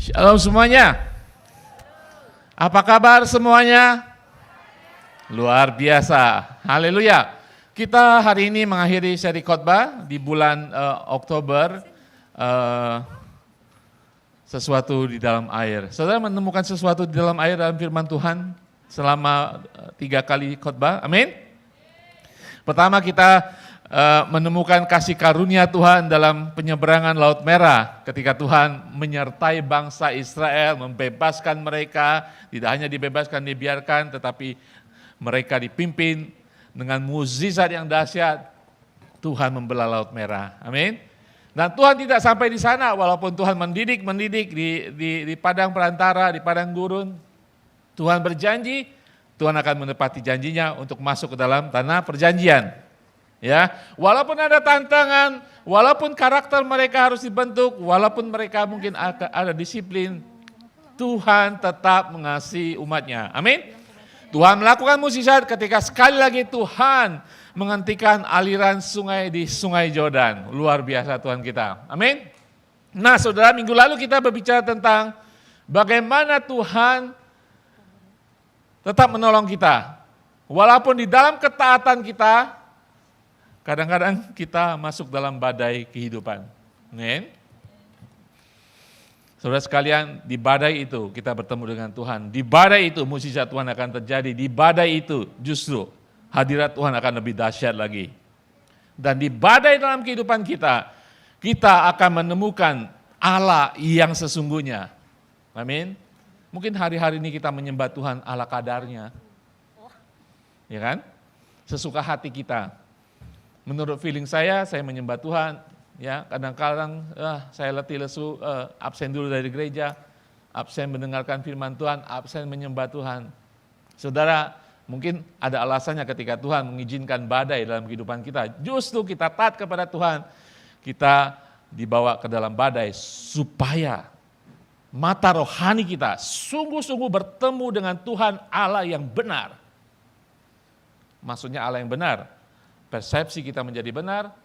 Shalom semuanya. Apa kabar semuanya? Luar biasa. Haleluya. Kita hari ini mengakhiri seri khotbah di bulan Oktober, sesuatu di dalam air. Saudara menemukan sesuatu di dalam air dalam firman Tuhan selama 3 kali khotbah. Amin. Pertama kita menemukan kasih karunia Tuhan dalam penyeberangan Laut Merah ketika Tuhan menyertai bangsa Israel, membebaskan mereka, tidak hanya dibebaskan, dibiarkan, tetapi mereka dipimpin dengan mukjizat yang dahsyat. Tuhan membelah Laut Merah. Amin. Dan Tuhan tidak sampai di sana, walaupun Tuhan mendidik di padang perantara, di padang gurun. Tuhan berjanji, Tuhan akan menepati janjinya untuk masuk ke dalam tanah perjanjian. Ya, walaupun ada tantangan, walaupun karakter mereka harus dibentuk, walaupun mereka mungkin ada disiplin, Tuhan tetap mengasihi umatnya. Amin. Tuhan melakukan mukjizat ketika sekali lagi Tuhan menghentikan aliran sungai di Sungai Yordan. Luar biasa Tuhan kita. Amin. Nah, saudara, minggu lalu kita berbicara tentang bagaimana Tuhan tetap menolong kita. Walaupun di dalam ketaatan kita, kadang-kadang kita masuk dalam badai kehidupan. Amin. Saudara sekalian, di badai itu kita bertemu dengan Tuhan. Di badai itu mukjizat Tuhan akan terjadi. Di badai itu justru hadirat Tuhan akan lebih dahsyat lagi. Dan di badai dalam kehidupan kita, kita akan menemukan Allah yang sesungguhnya. Amin. Mungkin hari-hari ini kita menyembah Tuhan ala kadarnya. Ya kan? Sesuka hati kita. Menurut feeling saya menyembah Tuhan, ya kadang-kadang saya letih lesu, absen dulu dari gereja, absen mendengarkan firman Tuhan, absen menyembah Tuhan. Saudara, mungkin ada alasannya ketika Tuhan mengizinkan badai dalam kehidupan kita. Justru kita taat kepada Tuhan, kita dibawa ke dalam badai supaya mata rohani kita sungguh-sungguh bertemu dengan Tuhan Allah yang benar. Maksudnya Allah yang benar. Persepsi kita menjadi benar,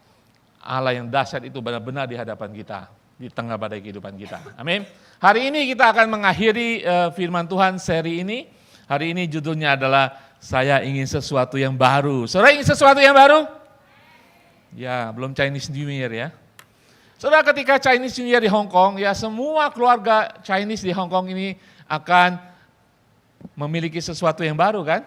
Allah yang dahsyat itu benar-benar di hadapan kita, di tengah badai kehidupan kita. Amin. Hari ini kita akan mengakhiri firman Tuhan seri ini. Hari ini judulnya adalah Saya Ingin Sesuatu Yang Baru. Saudara ingin sesuatu yang baru? Ya, belum Chinese New Year ya. Saudara, ketika Chinese New Year di Hong Kong, ya semua keluarga Chinese di Hong Kong ini akan memiliki sesuatu yang baru kan?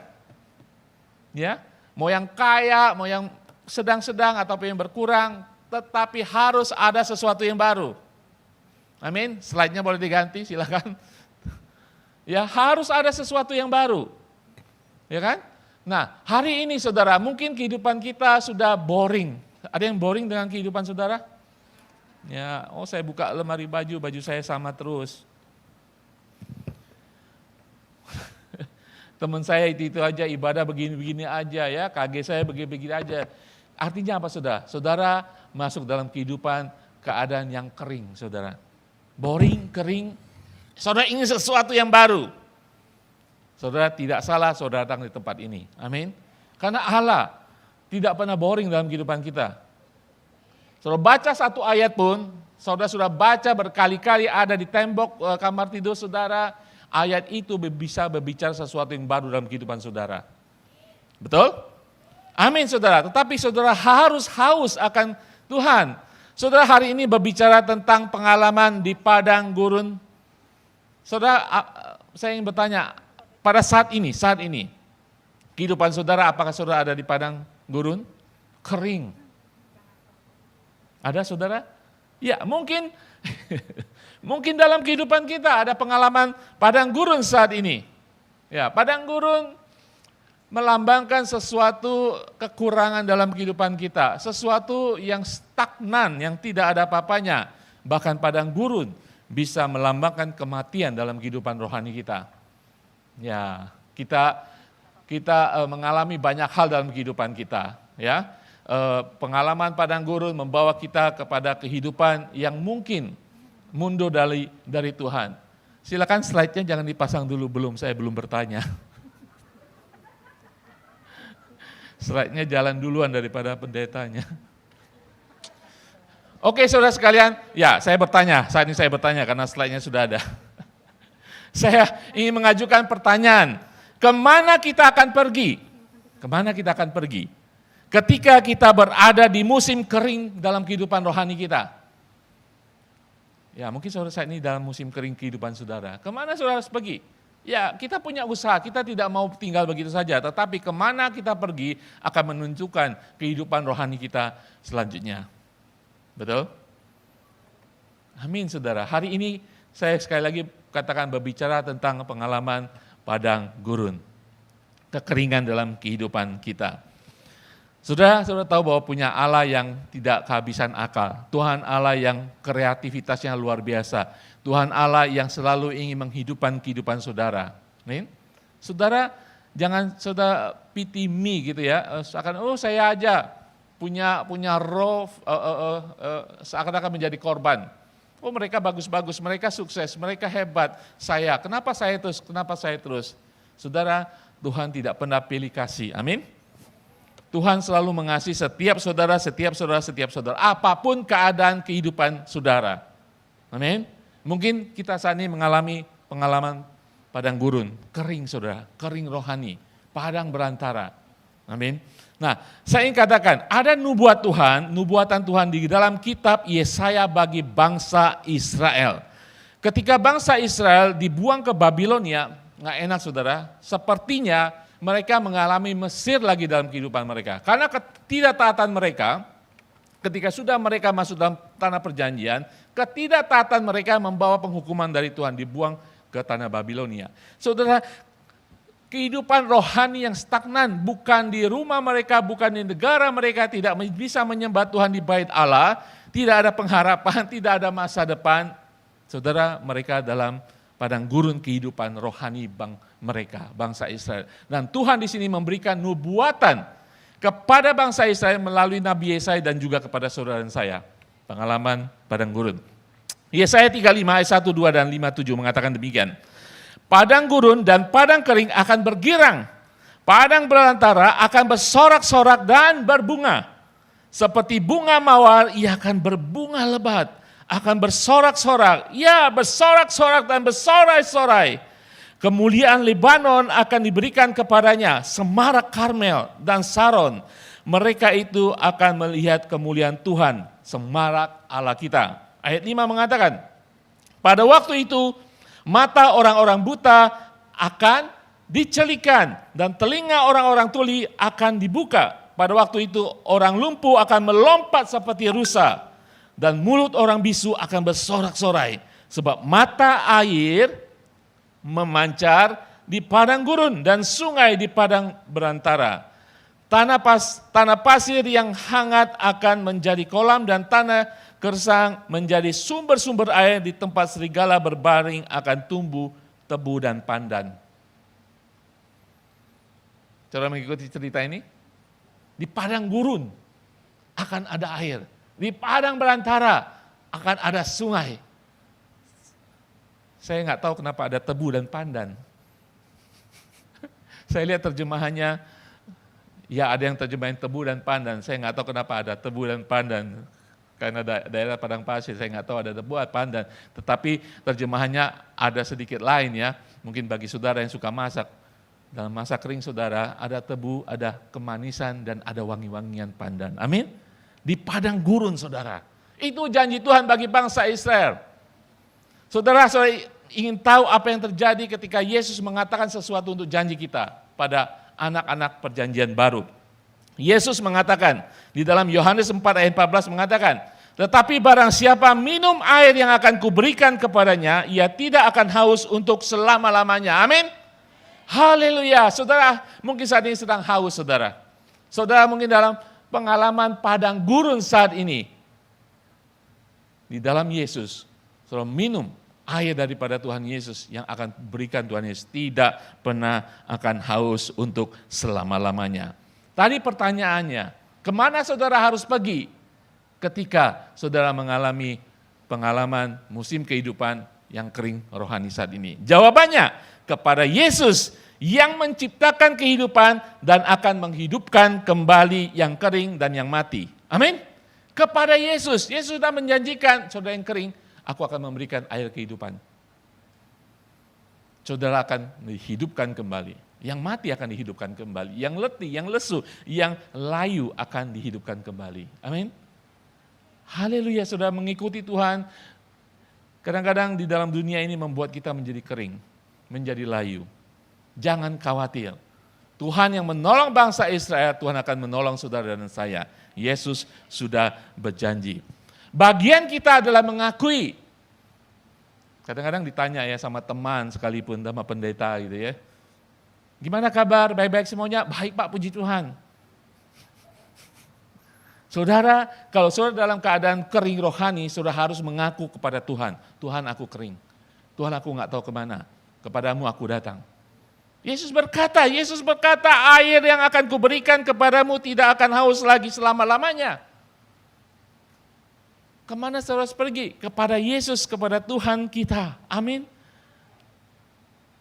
Ya. Mau yang kaya, mau yang sedang-sedang ataupun yang berkurang, tetapi harus ada sesuatu yang baru. Amin. Slide-nya boleh diganti, silakan. Ya, harus ada sesuatu yang baru. Ya kan? Nah, hari ini saudara, mungkin kehidupan kita sudah boring. Ada yang boring dengan kehidupan saudara? Ya, saya buka lemari baju saya sama terus. Teman saya itu aja, ibadah begini-begini aja ya, KG saya begini-begini aja. Artinya apa saudara? Saudara masuk dalam kehidupan keadaan yang kering saudara. Boring, kering. Saudara ingin sesuatu yang baru. Saudara tidak salah saudara datang di tempat ini. Amin. Karena Allah tidak pernah boring dalam kehidupan kita. Saudara baca satu ayat pun, saudara sudah baca berkali-kali ada di tembok kamar tidur saudara. Ayat itu bisa berbicara sesuatu yang baru dalam kehidupan saudara. Betul? Amin saudara. Tetapi saudara harus haus akan Tuhan. Saudara hari ini berbicara tentang pengalaman di padang gurun. Saudara, saya ingin bertanya, pada saat ini, kehidupan saudara, apakah saudara ada di padang gurun? Kering. Ada saudara? Ya mungkin. Mungkin dalam kehidupan kita ada pengalaman padang gurun saat ini. Ya, padang gurun melambangkan sesuatu kekurangan dalam kehidupan kita, sesuatu yang stagnan, yang tidak ada apa-apanya. Bahkan padang gurun bisa melambangkan kematian dalam kehidupan rohani kita. Ya, kita mengalami banyak hal dalam kehidupan kita, ya. Pengalaman padang gurun membawa kita kepada kehidupan yang mungkin mundur dari Tuhan. Silakan slide-nya jangan dipasang dulu, saya belum bertanya. Slide-nya jalan duluan daripada pendetanya. Oke saudara sekalian, ya saya bertanya, saat ini saya bertanya karena slide-nya sudah ada. Saya ingin mengajukan pertanyaan, kemana kita akan pergi? Kemana kita akan pergi? Ketika kita berada di musim kering dalam kehidupan rohani kita. Ya mungkin saudara saat ini dalam musim kering kehidupan saudara. Kemana saudara harus pergi? Ya kita punya usaha, kita tidak mau tinggal begitu saja. Tetapi kemana kita pergi akan menunjukkan kehidupan rohani kita selanjutnya. Betul? Amin saudara. Hari ini saya sekali lagi katakan berbicara tentang pengalaman padang gurun. Kekeringan dalam kehidupan kita. Saudara tahu bahwa punya Allah yang tidak kehabisan akal. Tuhan Allah yang kreativitasnya luar biasa. Tuhan Allah yang selalu ingin menghidupkan kehidupan saudara. Amin. Saudara jangan saudara pity me gitu ya. Seakan saya aja punya roh seakan-akan menjadi korban. Mereka bagus-bagus, mereka sukses, mereka hebat. Kenapa saya terus? Kenapa saya terus? Saudara, Tuhan tidak pernah pilih kasih. Amin. Tuhan selalu mengasihi setiap saudara, apapun keadaan kehidupan saudara. Amin. Mungkin kita saat ini mengalami pengalaman padang gurun, kering saudara, kering rohani, padang berantara. Amin. Nah, saya ingin katakan, ada nubuatan Tuhan di dalam kitab Yesaya bagi bangsa Israel. Ketika bangsa Israel dibuang ke Babilonia, nggak enak saudara, sepertinya mereka mengalami Mesir lagi dalam kehidupan mereka. Karena ketidaktaatan mereka, ketika sudah mereka masuk dalam tanah perjanjian, ketidaktaatan mereka membawa penghukuman dari Tuhan, dibuang ke tanah Babilonia. Saudara, kehidupan rohani yang stagnan, bukan di rumah mereka, bukan di negara mereka, tidak bisa menyembah Tuhan di bait Allah, tidak ada pengharapan, tidak ada masa depan. Saudara, mereka dalam padang gurun kehidupan rohani mereka, bangsa Israel. Dan Tuhan di sini memberikan nubuatan kepada bangsa Israel melalui Nabi Yesaya dan juga kepada saudara dan saya. Pengalaman padang gurun. Yesaya 35 ayat 1, 2, dan 5, 7 mengatakan demikian. Padang gurun dan padang kering akan bergirang. Padang belantara akan bersorak-sorak dan berbunga. Seperti bunga mawar, ia akan berbunga lebat. Akan bersorak-sorak, ya bersorak-sorak dan bersorai-sorai. Kemuliaan Lebanon akan diberikan kepadanya, semarak Karmel dan Saron. Mereka itu akan melihat kemuliaan Tuhan, semarak Allah kita. Ayat 5 mengatakan, pada waktu itu mata orang-orang buta akan dicelikan dan telinga orang-orang tuli akan dibuka. Pada waktu itu orang lumpuh akan melompat seperti rusa. Dan mulut orang bisu akan bersorak-sorai. Sebab mata air memancar di padang gurun dan sungai di padang berantara. Tanah pasir yang hangat akan menjadi kolam dan tanah gersang menjadi sumber-sumber air. Di tempat serigala berbaring akan tumbuh tebu dan pandan. Cara mengikuti cerita ini? Di padang gurun akan ada air. Di padang belantara akan ada sungai. Saya nggak tahu kenapa ada tebu dan pandan. Saya lihat terjemahannya, ya ada yang terjemahin tebu dan pandan. Saya nggak tahu kenapa ada tebu dan pandan. Karena daerah padang pasir, saya nggak tahu ada tebu atau pandan. Tetapi terjemahannya ada sedikit lain ya. Mungkin bagi saudara yang suka masak. Dalam masa kering saudara, ada tebu, ada kemanisan, dan ada wangi-wangian pandan. Amin. Di padang gurun saudara. Itu janji Tuhan bagi bangsa Israel. Saudara ingin tahu apa yang terjadi ketika Yesus mengatakan sesuatu untuk janji kita pada anak-anak perjanjian baru. Yesus mengatakan di dalam Yohanes 4 ayat 14 mengatakan, tetapi barang siapa minum air yang akan kuberikan kepadanya, ia tidak akan haus untuk selama-lamanya. Amin. Haleluya. Saudara mungkin saat ini sedang haus saudara. Saudara mungkin dalam pengalaman padang gurun saat ini. Di dalam Yesus, saudara minum air daripada Tuhan Yesus yang akan berikan Tuhan Yesus. Tidak pernah akan haus untuk selama-lamanya. Tadi pertanyaannya, kemana saudara harus pergi ketika saudara mengalami pengalaman musim kehidupan yang kering rohani saat ini? Jawabannya, kepada Yesus yang menciptakan kehidupan dan akan menghidupkan kembali yang kering dan yang mati. Amin. kepada Yesus. Yesus sudah menjanjikan, saudara yang kering, aku akan memberikan air kehidupan. Saudara akan dihidupkan kembali. Yang mati akan dihidupkan kembali. Yang letih, yang lesu, yang layu akan dihidupkan kembali. Amin. Haleluya, saudara mengikuti Tuhan. Kadang-kadang di dalam dunia ini membuat kita menjadi kering, menjadi layu. Jangan khawatir. Tuhan yang menolong bangsa Israel, Tuhan akan menolong saudara dan saya. Yesus sudah berjanji. Bagian kita adalah mengakui. Kadang-kadang ditanya ya sama teman sekalipun, sama pendeta gitu ya. Gimana kabar? Baik-baik semuanya? Baik Pak, puji Tuhan. Saudara, kalau saudara dalam keadaan kering rohani, saudara harus mengaku kepada Tuhan. Tuhan, aku kering. Tuhan, aku nggak tahu kemana. Kepadamu aku datang. Yesus berkata, air yang akan kuberikan kepadamu tidak akan haus lagi selama-lamanya. Kemana saudara harus pergi? Kepada Yesus, kepada Tuhan kita. Amin.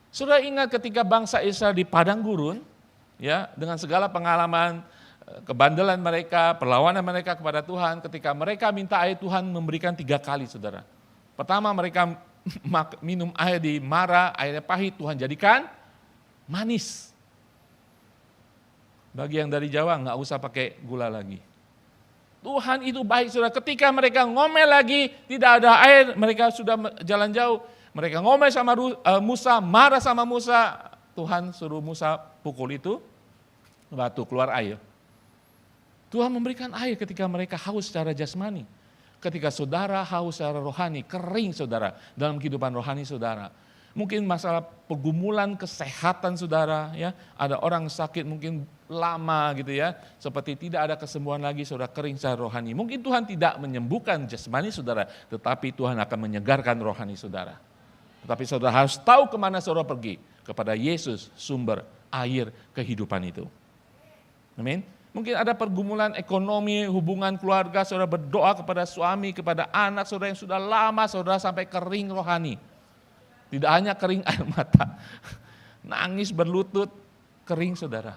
Saudara ingat ketika bangsa Israel di padang gurun, ya, dengan segala pengalaman, kebandelan mereka, perlawanan mereka kepada Tuhan, ketika mereka minta air, Tuhan memberikan 3 kali, saudara. Pertama mereka minum air di Mara, airnya pahit, Tuhan jadikan manis. Bagi yang dari Jawa nggak usah pakai gula lagi. Tuhan itu baik, saudara. Ketika mereka ngomel lagi, tidak ada air, mereka sudah jalan jauh. Mereka ngomel sama Musa, marah sama Musa. Tuhan suruh Musa pukul itu, batu keluar air. Tuhan memberikan air ketika mereka haus secara jasmani. Ketika saudara haus secara rohani, kering saudara dalam kehidupan rohani saudara. Mungkin masalah pergumulan kesehatan saudara, ya, ada orang sakit mungkin lama gitu ya, seperti tidak ada kesembuhan lagi, saudara kering secara rohani. Mungkin Tuhan tidak menyembuhkan jasmani saudara, tetapi Tuhan akan menyegarkan rohani saudara. Tetapi saudara harus tahu kemana saudara pergi, kepada Yesus sumber air kehidupan itu. Amin. Mungkin ada pergumulan ekonomi, hubungan keluarga, saudara berdoa kepada suami, kepada anak saudara yang sudah lama, saudara sampai kering rohani. Tidak hanya kering air mata, nangis berlutut, kering saudara.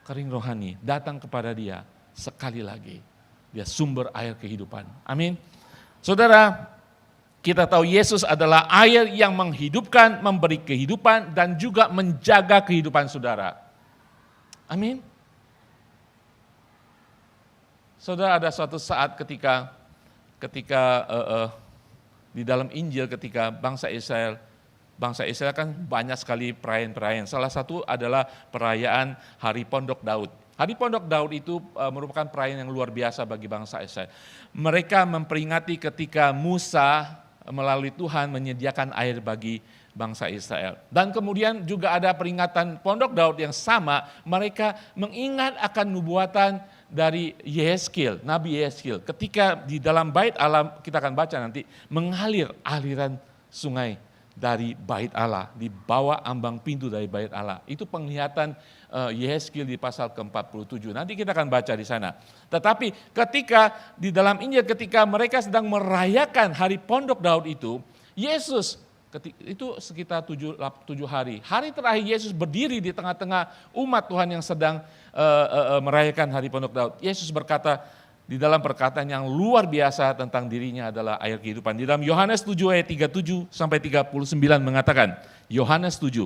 Kering rohani, datang kepada dia sekali lagi. Dia sumber air kehidupan. Amin. Saudara, kita tahu Yesus adalah air yang menghidupkan, memberi kehidupan, dan juga menjaga kehidupan saudara. Amin. Saudara, ada suatu saat ketika di dalam Injil ketika bangsa Israel kan banyak sekali perayaan-perayaan. Salah satu adalah perayaan Hari Pondok Daud. Hari Pondok Daud itu merupakan perayaan yang luar biasa bagi bangsa Israel. Mereka memperingati ketika Musa melalui Tuhan menyediakan air bagi bangsa Israel. Dan kemudian juga ada peringatan Pondok Daud yang sama, mereka mengingat akan nubuatan dari Yehezkiel, Nabi Yehezkiel. Ketika di dalam bait Allah, kita akan baca nanti, mengalir aliran sungai dari bait Allah, di bawah ambang pintu dari bait Allah. Itu penglihatan Yehezkiel di pasal ke-47. Nanti kita akan baca di sana. Tetapi ketika di dalam Injil, ketika mereka sedang merayakan Hari Pondok Daud itu, Yesus itu sekitar 7 hari. Hari terakhir Yesus berdiri di tengah-tengah umat Tuhan yang sedang merayakan Hari Pondok Daud. Yesus berkata di dalam perkataan yang luar biasa tentang dirinya adalah air kehidupan. Di dalam Yohanes 7 ayat 37 sampai 39 mengatakan, Yohanes 7,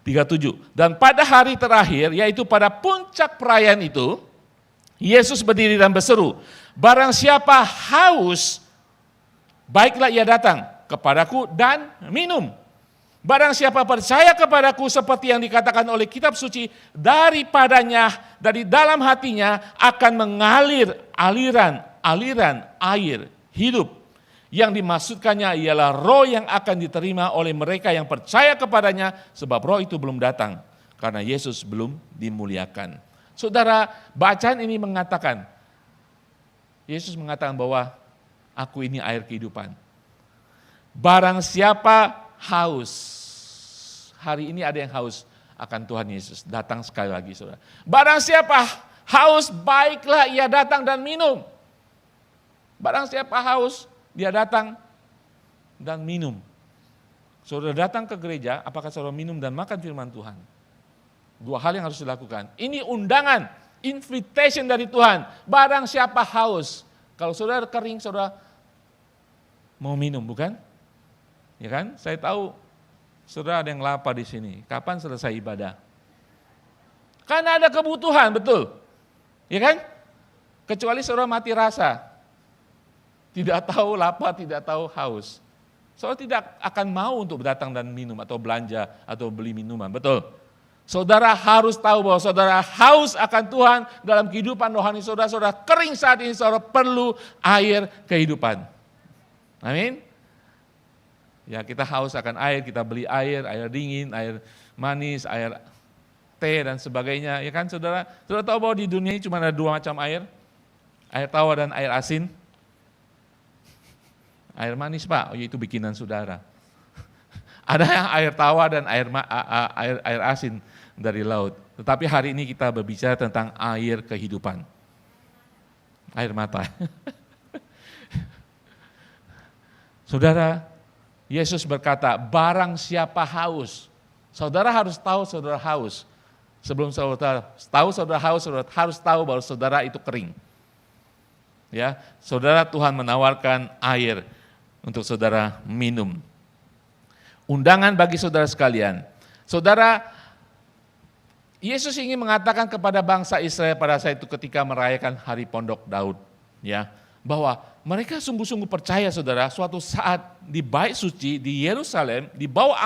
37. Dan pada hari terakhir, yaitu pada puncak perayaan itu, Yesus berdiri dan berseru, barang siapa haus, baiklah ia datang kepadaku dan minum. Barang siapa percaya kepadaku seperti yang dikatakan oleh kitab suci, daripadanya, dari dalam hatinya akan mengalir aliran air hidup. Yang dimaksudkannya ialah roh yang akan diterima oleh mereka yang percaya kepadanya, sebab roh itu belum datang karena Yesus belum dimuliakan. Saudara, bacaan ini mengatakan, Yesus mengatakan bahwa aku ini air kehidupan. Barang siapa haus, hari ini ada yang haus akan Tuhan Yesus, datang sekali lagi saudara. Barang siapa haus, baiklah ia datang dan minum. Barang siapa haus, dia datang dan minum. Saudara datang ke gereja, apakah saudara minum dan makan firman Tuhan? 2 hal yang harus dilakukan. Ini undangan, invitation dari Tuhan. Barang siapa haus, Kalau saudara kering, saudara mau minum, bukan? Ya kan? Saya tahu saudara ada yang lapar di sini. Kapan selesai ibadah? Karena ada kebutuhan, betul. Ya kan? Kecuali saudara mati rasa. Tidak tahu lapar, tidak tahu haus. Saudara tidak akan mau untuk datang dan minum atau belanja atau beli minuman, betul? Saudara harus tahu bahwa saudara haus akan Tuhan dalam kehidupan rohani saudara. Saudara kering saat ini, saudara perlu air kehidupan. Amin. Ya, kita haus akan air, kita beli air dingin, air manis, air teh dan sebagainya. Ya kan saudara? Saudara tahu bahwa di dunia ini cuma ada 2 macam air. Air tawar dan air asin. Air manis Pak, itu bikinan saudara. Ada yang air tawar dan air asin dari laut. Tetapi hari ini kita berbicara tentang air kehidupan. Air mata. Saudara, Yesus berkata, barang siapa haus. Saudara harus tahu saudara haus. Sebelum saudara tahu saudara haus, saudara harus tahu bahwa saudara itu kering. Ya, saudara, Tuhan menawarkan air untuk saudara minum. Undangan bagi saudara sekalian. Saudara, Yesus ingin mengatakan kepada bangsa Israel pada saat itu ketika merayakan Hari Pondok Daud, ya, bahwa mereka sungguh-sungguh percaya saudara, suatu saat di Bait Suci di Yerusalem, di bawah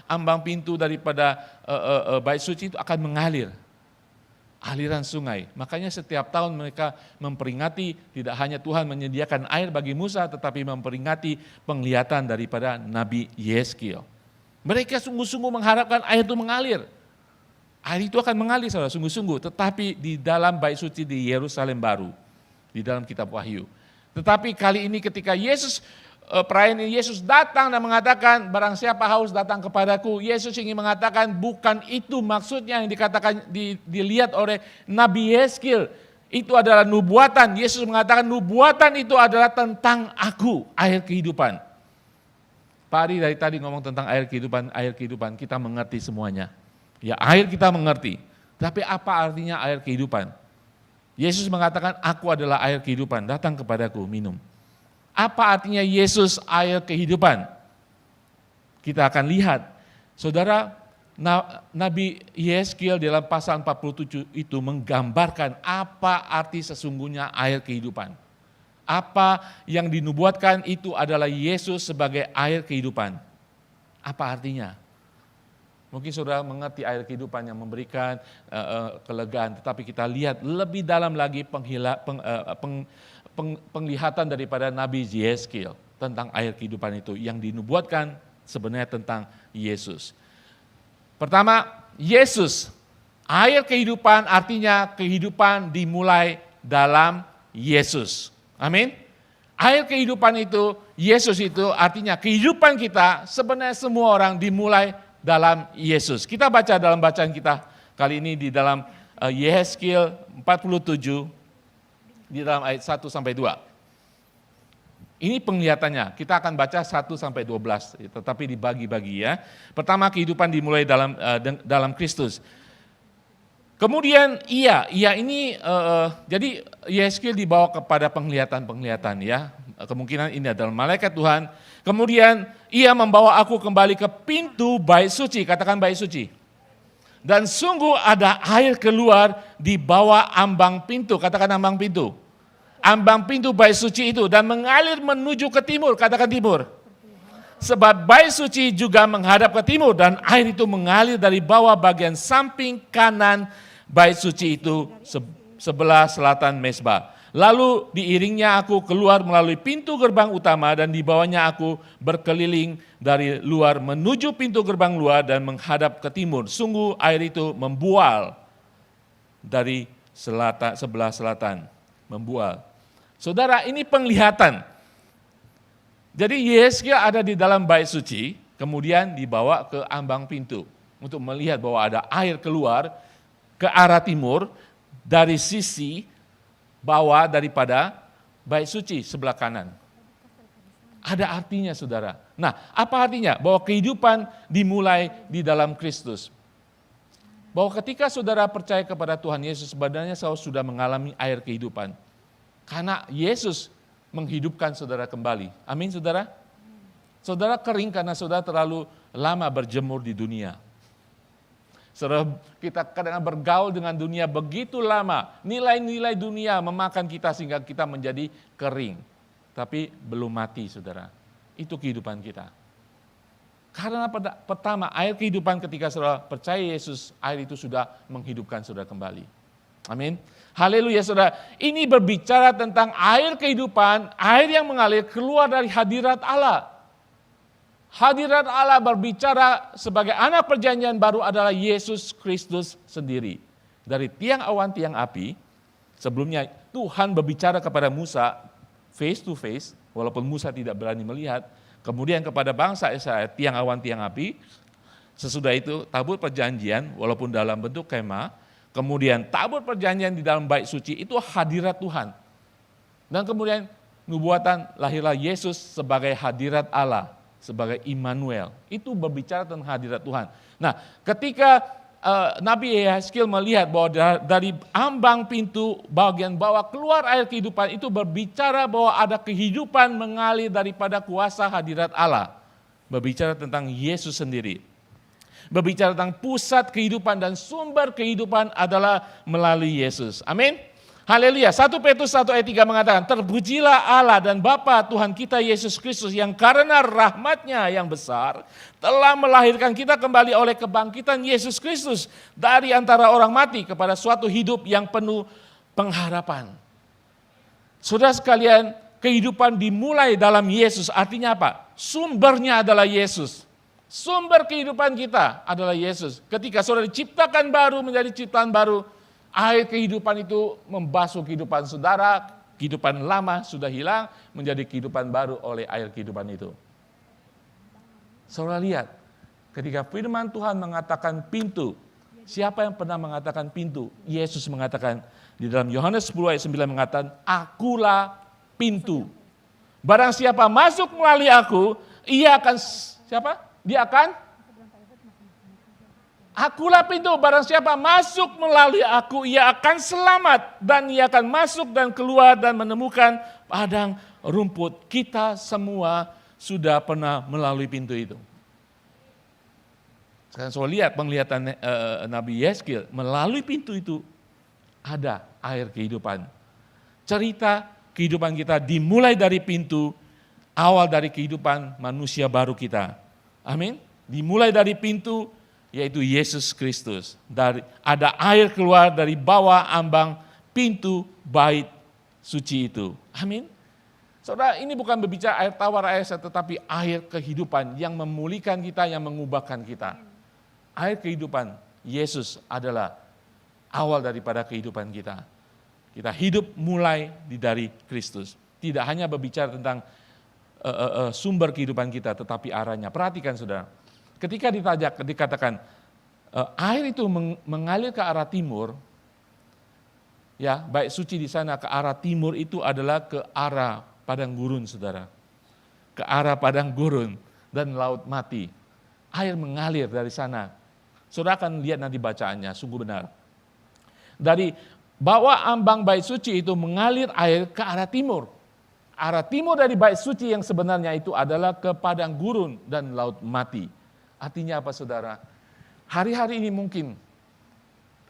ambang pintu daripada Bait Suci itu akan mengalir aliran sungai. Makanya setiap tahun mereka memperingati tidak hanya Tuhan menyediakan air bagi Musa, tetapi memperingati penglihatan daripada Nabi Yeskiel. Mereka sungguh-sungguh mengharapkan air itu mengalir. Air itu akan mengalir saudara, sungguh-sungguh. Tetapi di dalam Bait Suci di Yerusalem baru, di dalam kitab Wahyu. Tetapi kali ini ketika perayaan ini Yesus datang dan mengatakan, barang siapa haus datang kepadaku. Yesus ingin mengatakan bukan itu maksudnya yang dikatakan dilihat oleh Nabi Yeskiel. Itu adalah nubuatan. Yesus mengatakan nubuatan itu adalah tentang aku, air kehidupan. Pak Ari dari tadi ngomong tentang air kehidupan kita mengerti semuanya. Ya, air kita mengerti. Tapi apa artinya air kehidupan? Yesus mengatakan aku adalah air kehidupan, datang kepadaku minum. Apa artinya Yesus air kehidupan? Kita akan lihat. Saudara, Nabi Yeskiel dalam pasal 47 itu menggambarkan apa arti sesungguhnya air kehidupan. Apa yang dinubuatkan itu adalah Yesus sebagai air kehidupan. Apa artinya? Mungkin saudara mengerti air kehidupan yang memberikan kelegaan, tetapi kita lihat lebih dalam lagi penglihatan daripada Nabi Yeskiel tentang air kehidupan itu yang dinubuatkan sebenarnya tentang Yesus. Pertama, Yesus, air kehidupan artinya kehidupan dimulai dalam Yesus. Amin. Air kehidupan itu, Yesus itu artinya kehidupan kita sebenarnya semua orang dimulai dalam Yesus. Kita baca dalam bacaan kita kali ini di dalam Yeskiel 47 di dalam ayat 1 sampai 2. Ini penglihatannya. Kita akan baca 1 sampai 12, tetapi dibagi-bagi ya. Pertama, kehidupan dimulai dalam Kristus. Kemudian ini jadi Yeskiel dibawa kepada penglihatan ya. Kemungkinan ini adalah malaikat Tuhan. Kemudian ia membawa aku kembali ke pintu Bait Suci, katakan Bait Suci. Dan sungguh ada air keluar di bawah ambang pintu, katakan ambang pintu. Ambang pintu Bait Suci itu dan mengalir menuju ke timur, katakan timur. Sebab Bait Suci juga menghadap ke timur dan air itu mengalir dari bawah bagian samping kanan Bait Suci itu sebelah selatan mezbah. Lalu diiringnya aku keluar melalui pintu gerbang utama dan di bawahnya aku berkeliling dari luar menuju pintu gerbang luar dan menghadap ke timur. Sungguh air itu membual dari sebelah selatan. Membual. Saudara, ini penglihatan. Jadi Yeskiel ada di dalam Bait Suci, kemudian dibawa ke ambang pintu untuk melihat bahwa ada air keluar ke arah timur dari sisi bawah daripada Bait Suci sebelah kanan. Ada artinya saudara. Nah, apa artinya? Bahwa kehidupan dimulai di dalam Kristus. Bahwa ketika saudara percaya kepada Tuhan Yesus, sebenarnya saudara sudah mengalami air kehidupan. Karena Yesus menghidupkan saudara kembali. Amin saudara? Saudara kering karena saudara terlalu lama berjemur di dunia. Saudara, kita kadang bergaul dengan dunia begitu lama. Nilai-nilai dunia memakan kita sehingga kita menjadi kering. Tapi belum mati saudara. Itu kehidupan kita. Karena pertama air kehidupan ketika saudara percaya Yesus, air itu sudah menghidupkan saudara kembali. Amin. Haleluya saudara. Ini berbicara tentang air kehidupan, air yang mengalir keluar dari hadirat Allah. Hadirat Allah berbicara sebagai anak perjanjian baru adalah Yesus Kristus sendiri. Dari tiang awan, tiang api, sebelumnya Tuhan berbicara kepada Musa face to face, walaupun Musa tidak berani melihat. Kemudian kepada bangsa Israel, tiang awan, tiang api. Sesudah itu tabut perjanjian, walaupun dalam bentuk kemah. Kemudian tabut perjanjian di dalam bait suci, itu hadirat Tuhan. Dan kemudian nubuatan lahirlah Yesus sebagai hadirat Allah, sebagai Immanuel. Itu berbicara tentang hadirat Tuhan. Nah, ketika Nabi Yehezkiel melihat bahwa dari ambang pintu bagian bawah keluar air kehidupan, itu berbicara bahwa ada kehidupan mengalir daripada kuasa hadirat Allah. Berbicara tentang Yesus sendiri. Berbicara tentang pusat kehidupan dan sumber kehidupan adalah melalui Yesus. Amin. Haleluya. 1 Petrus 1 ayat 3 mengatakan, terpujilah Allah dan Bapa Tuhan kita Yesus Kristus yang karena rahmat-Nya yang besar telah melahirkan kita kembali oleh kebangkitan Yesus Kristus dari antara orang mati kepada suatu hidup yang penuh pengharapan. Saudara sekalian, kehidupan dimulai dalam Yesus, artinya apa? Sumbernya adalah Yesus. Sumber kehidupan kita adalah Yesus. Ketika saudara diciptakan baru menjadi ciptaan baru, air kehidupan itu membasuh kehidupan saudara, kehidupan lama sudah hilang, menjadi kehidupan baru oleh air kehidupan itu. Saudara lihat, ketika firman Tuhan mengatakan pintu, siapa yang pernah mengatakan pintu? Yesus mengatakan di dalam Yohanes 10 ayat 9 mengatakan, akulah pintu. Barang siapa masuk melalui aku, ia akan, siapa? Dia akan, akulah pintu, barang siapa masuk melalui aku, ia akan selamat. Dan ia akan masuk dan keluar dan menemukan padang rumput. Kita semua sudah pernah melalui pintu itu. Sekarang saya lihat penglihatan Nabi Yehezkiel, melalui pintu itu ada air kehidupan. Cerita kehidupan kita dimulai dari pintu, awal dari kehidupan manusia baru kita. Amin. Dimulai dari pintu, yaitu Yesus Kristus. Ada air keluar dari bawah ambang pintu bait suci itu. Amin. Saudara, ini bukan berbicara air tawar, air sehat, tetapi air kehidupan yang memulihkan kita, yang mengubahkan kita. Air kehidupan, Yesus adalah awal daripada kehidupan kita. Kita hidup mulai dari Kristus. Tidak hanya berbicara tentang sumber kehidupan kita, tetapi arahnya. Perhatikan saudara, ketika dikatakan air itu mengalir ke arah timur, ya bait suci di sana ke arah timur itu adalah ke arah padang gurun saudara, ke arah padang gurun dan laut mati. Air mengalir dari sana. Saudara akan lihat nanti bacaannya, sungguh benar. Dari bawah ambang bait suci itu mengalir air ke arah timur. Arah timur dari bait suci yang sebenarnya itu adalah ke padang gurun dan laut mati. Artinya apa saudara? Hari-hari ini mungkin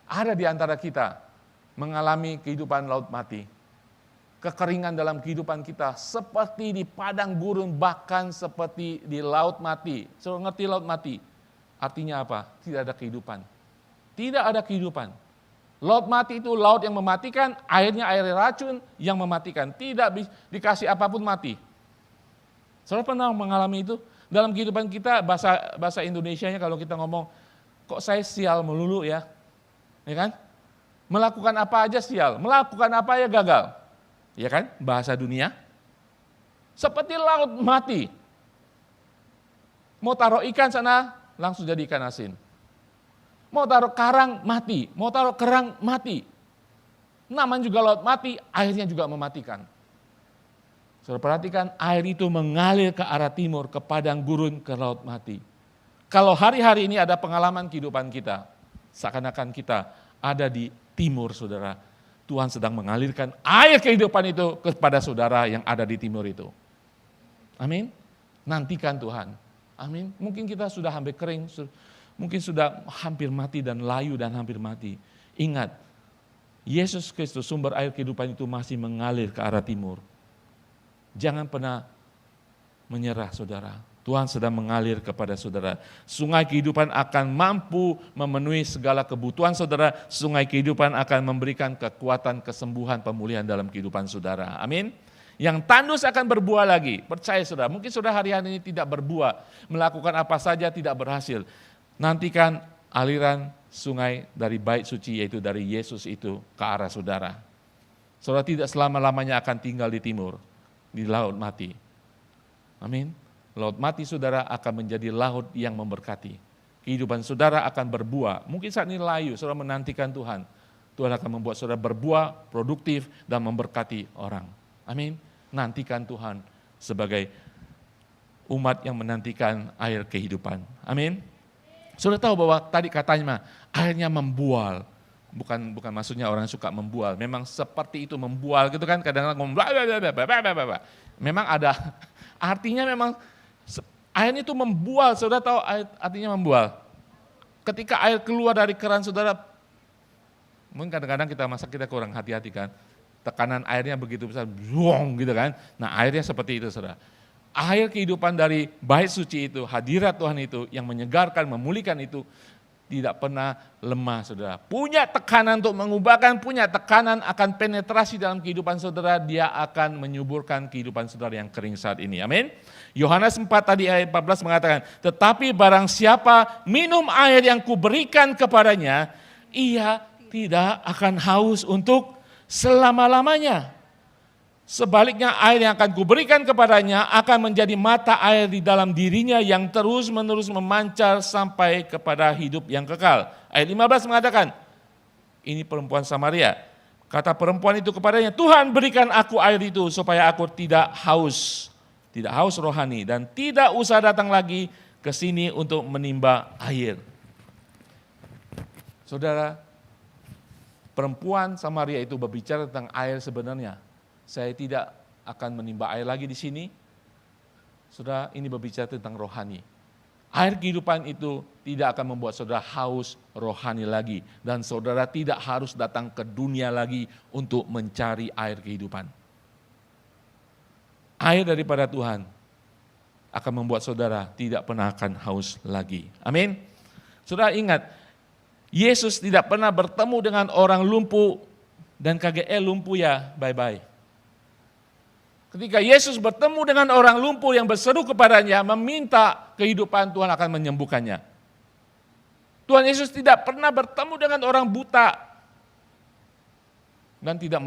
ada di antara kita mengalami kehidupan laut mati. Kekeringan dalam kehidupan kita seperti di padang gurun, bahkan seperti di laut mati. Saudara ngerti laut mati? Artinya apa? Tidak ada kehidupan. Tidak ada kehidupan. Laut mati itu laut yang mematikan, airnya air racun yang mematikan. Tidak dikasih apapun mati. Saudara pernah mengalami itu? Dalam kehidupan kita, bahasa Indonesianya kalau kita ngomong, kok saya sial melulu ya? Ya kan? Melakukan apa aja sial, melakukan apa ya gagal. Ya kan? Bahasa dunia. Seperti laut mati. Mau taruh ikan sana, langsung jadi ikan asin. Mau taruh karang mati, mau taruh kerang mati. Namanya juga laut mati, airnya juga mematikan. Saudara perhatikan, air itu mengalir ke arah timur, ke padang gurun, ke laut mati. Kalau hari-hari ini ada pengalaman kehidupan kita, seakan-akan kita ada di timur saudara. Tuhan sedang mengalirkan air kehidupan itu kepada saudara yang ada di timur itu. Amin. Nantikan Tuhan. Amin. Mungkin kita sudah hampir kering, mungkin sudah hampir mati dan layu dan hampir mati. Ingat, Yesus Kristus sumber air kehidupan itu masih mengalir ke arah timur. Jangan pernah menyerah saudara. Tuhan sedang mengalir kepada saudara. Sungai kehidupan akan mampu memenuhi segala kebutuhan saudara. Sungai kehidupan akan memberikan kekuatan, kesembuhan, pemulihan dalam kehidupan saudara. Amin. Yang tandus akan berbuah lagi. Percaya saudara, mungkin saudara hari-hari ini tidak berbuah. Melakukan apa saja tidak berhasil. Nantikan aliran sungai dari bait suci, yaitu dari Yesus itu ke arah saudara. Saudara tidak selama-lamanya akan tinggal di timur, di laut mati. Amin. Laut mati saudara akan menjadi laut yang memberkati. Kehidupan saudara akan berbuah. Mungkin saat ini layu, saudara menantikan Tuhan. Tuhan akan membuat saudara berbuah, produktif, dan memberkati orang. Amin. Nantikan Tuhan sebagai umat yang menantikan air kehidupan. Amin. Saudara tahu bahwa tadi katanya airnya membual. Bukan maksudnya orang suka membual. Memang seperti itu membual gitu kan. Kadang-kadang ngomong memang ada artinya, memang air itu membual. Saudara tahu artinya membual. Ketika air keluar dari keran saudara, mungkin kadang-kadang kita masak kita kurang hati-hati kan. Tekanan airnya begitu besar, buang gitu kan. Nah airnya seperti itu saudara. Air kehidupan dari bait suci itu, hadirat Tuhan itu yang menyegarkan, memulihkan itu tidak pernah lemah saudara. Punya tekanan untuk mengubahkan, punya tekanan akan penetrasi dalam kehidupan saudara, dia akan menyuburkan kehidupan saudara yang kering saat ini. Amin. Yohanes 4 tadi ayat 14 mengatakan, tetapi barang siapa minum air yang kuberikan kepadanya, ia tidak akan haus untuk selama-lamanya. Sebaliknya air yang akan kuberikan kepadanya akan menjadi mata air di dalam dirinya yang terus-menerus memancar sampai kepada hidup yang kekal. Ayat 15 mengatakan, ini perempuan Samaria. Kata perempuan itu kepadanya, Tuhan berikan aku air itu supaya aku tidak haus rohani dan tidak usah datang lagi ke sini untuk menimba air. Saudara, perempuan Samaria itu berbicara tentang air sebenarnya. Saya tidak akan menimba air lagi di sini. Saudara, ini berbicara tentang rohani. Air kehidupan itu tidak akan membuat saudara haus rohani lagi. Dan saudara tidak harus datang ke dunia lagi untuk mencari air kehidupan. Air daripada Tuhan akan membuat saudara tidak pernah akan haus lagi. Amin. Saudara ingat, Yesus tidak pernah bertemu dengan orang lumpuh dan kaget, lumpuh ya, bye-bye. Ketika Yesus bertemu dengan orang lumpuh yang berseru kepadanya, meminta kehidupan, Tuhan akan menyembuhkannya. Tuhan Yesus tidak pernah bertemu dengan orang buta dan tidak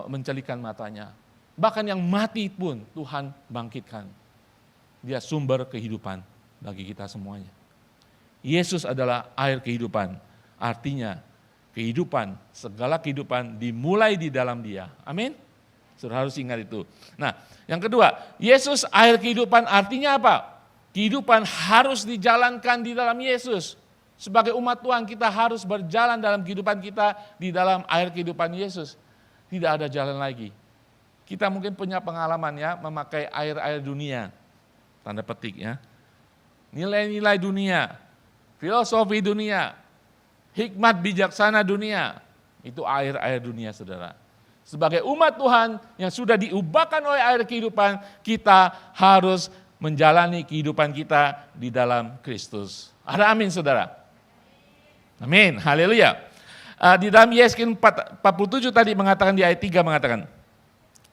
mencelikan matanya. Bahkan yang mati pun Tuhan bangkitkan. Dia sumber kehidupan bagi kita semuanya. Yesus adalah air kehidupan. Artinya kehidupan, segala kehidupan dimulai di dalam Dia. Amin. Saudara harus ingat itu. Nah, yang kedua, Yesus air kehidupan artinya apa? Kehidupan harus dijalankan di dalam Yesus. Sebagai umat Tuhan kita harus berjalan dalam kehidupan kita di dalam air kehidupan Yesus. Tidak ada jalan lagi. Kita mungkin punya pengalaman ya memakai air-air dunia. Tanda petik ya. Nilai-nilai dunia, filosofi dunia, hikmat bijaksana dunia. Itu air-air dunia saudara. Sebagai umat Tuhan yang sudah diubahkan oleh air kehidupan, kita harus menjalani kehidupan kita di dalam Kristus. Ada amin saudara? Amin, haleluya. Di dalam Yesaya 47 tadi mengatakan di ayat 3 mengatakan,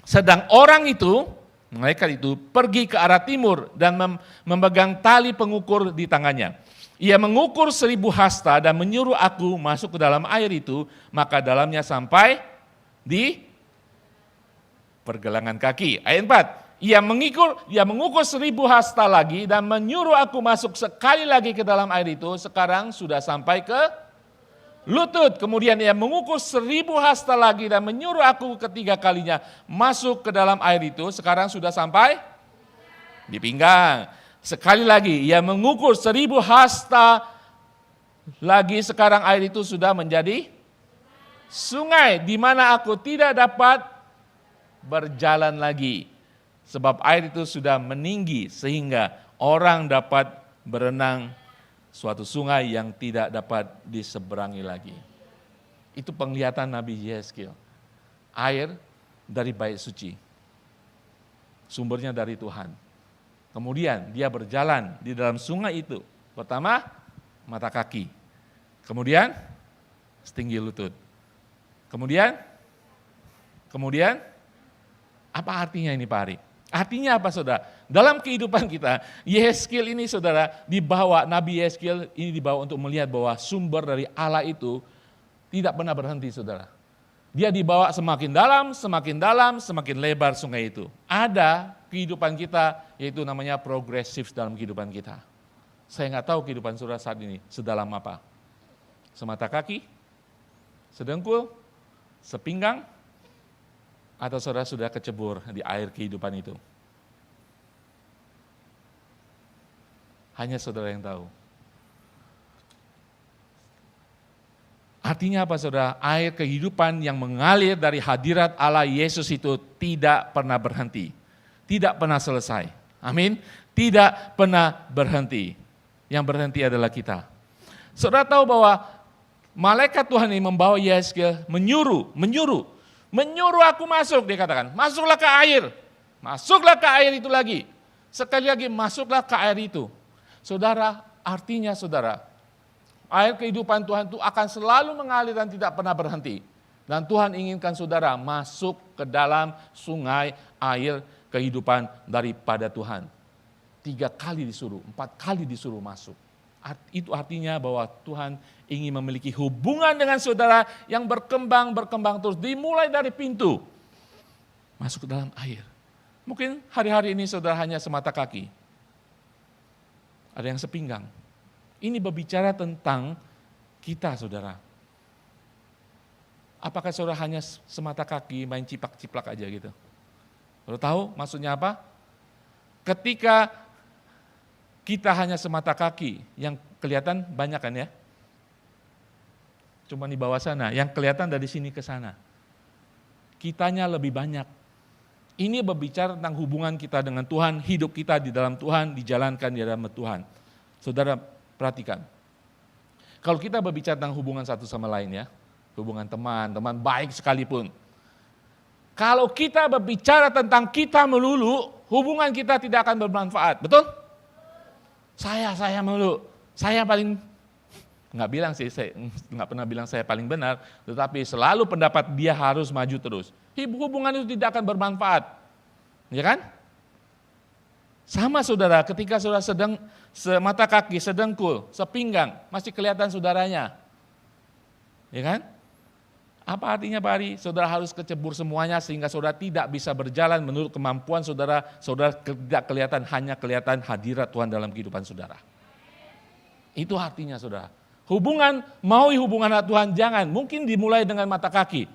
sedang orang itu, malaikat itu pergi ke arah timur dan memegang tali pengukur di tangannya. Ia mengukur 1000 hasta dan menyuruh aku masuk ke dalam air itu, maka dalamnya sampai di pergelangan kaki. Ayat 4, ia mengukur 1000 hasta lagi dan menyuruh aku masuk sekali lagi ke dalam air itu, sekarang sudah sampai ke lutut. Kemudian ia mengukur 1000 hasta lagi dan menyuruh aku ketiga kalinya masuk ke dalam air itu, sekarang sudah sampai di pinggang. Sekali lagi ia mengukur 1000 hasta lagi, sekarang air itu sudah menjadi sungai di mana aku tidak dapat berjalan lagi. Sebab air itu sudah meninggi sehingga orang dapat berenang suatu sungai yang tidak dapat diseberangi lagi. Itu penglihatan Nabi Yehezkiel. Air dari bait suci. Sumbernya dari Tuhan. Kemudian dia berjalan di dalam sungai itu. Pertama, mata kaki. Kemudian, setinggi lutut. Kemudian, apa artinya ini Pak Ari? Artinya apa saudara? Dalam kehidupan kita, Yehezkiel ini saudara dibawa, Nabi Yehezkiel ini dibawa untuk melihat bahwa sumber dari Allah itu tidak pernah berhenti saudara. Dia dibawa semakin dalam, semakin lebar sungai itu. Ada kehidupan kita, yaitu namanya progresif dalam kehidupan kita. Saya nggak tahu kehidupan saudara saat ini sedalam apa. Semata kaki, sedengkul, sepinggang, atau saudara sudah kecebur di air kehidupan itu. Hanya saudara yang tahu. Artinya apa saudara? Air kehidupan yang mengalir dari hadirat Allah Yesus itu tidak pernah berhenti. Tidak pernah selesai. Amin. Tidak pernah berhenti. Yang berhenti adalah kita. Saudara tahu bahwa malaikat Tuhan ini membawa Yehezkiel menyuruh aku masuk, dia katakan, masuklah ke air itu lagi. Sekali lagi masuklah ke air itu. Saudara, artinya saudara, air kehidupan Tuhan itu akan selalu mengalir dan tidak pernah berhenti. Dan Tuhan inginkan saudara masuk ke dalam sungai air kehidupan daripada Tuhan. 3 kali disuruh, 4 kali disuruh masuk. Itu artinya bahwa Tuhan ingin memiliki hubungan dengan saudara yang berkembang terus. Dimulai dari pintu, masuk ke dalam air. Mungkin hari-hari ini saudara hanya semata kaki. Ada yang sepinggang. Ini berbicara tentang kita saudara. Apakah saudara hanya semata kaki main ciplak-ciplak aja gitu? Saudara tahu maksudnya apa? Ketika kita hanya semata kaki, yang kelihatan banyak kan ya? Cuma di bawah sana, yang kelihatan dari sini ke sana. Kitanya lebih banyak. Ini berbicara tentang hubungan kita dengan Tuhan, hidup kita di dalam Tuhan, dijalankan di dalam Tuhan. Saudara perhatikan, kalau kita berbicara tentang hubungan satu sama lain ya, hubungan teman baik sekalipun. Kalau kita berbicara tentang kita melulu, hubungan kita tidak akan bermanfaat, betul? Saya melulu, saya paling, saya nggak pernah bilang saya paling benar, tetapi selalu pendapat dia harus maju terus. Hubungan itu tidak akan bermanfaat, ya kan? Sama saudara, ketika saudara sedang semata kaki, sedengkul, sepinggang, masih kelihatan saudaranya, ya kan? Apa artinya Pak Ari? Saudara harus kecebur semuanya sehingga saudara tidak bisa berjalan menurut kemampuan saudara. Saudara tidak kelihatan, hanya kelihatan hadirat Tuhan dalam kehidupan saudara. Itu artinya saudara. Hubungan dengan Tuhan jangan, mungkin dimulai dengan mata kaki.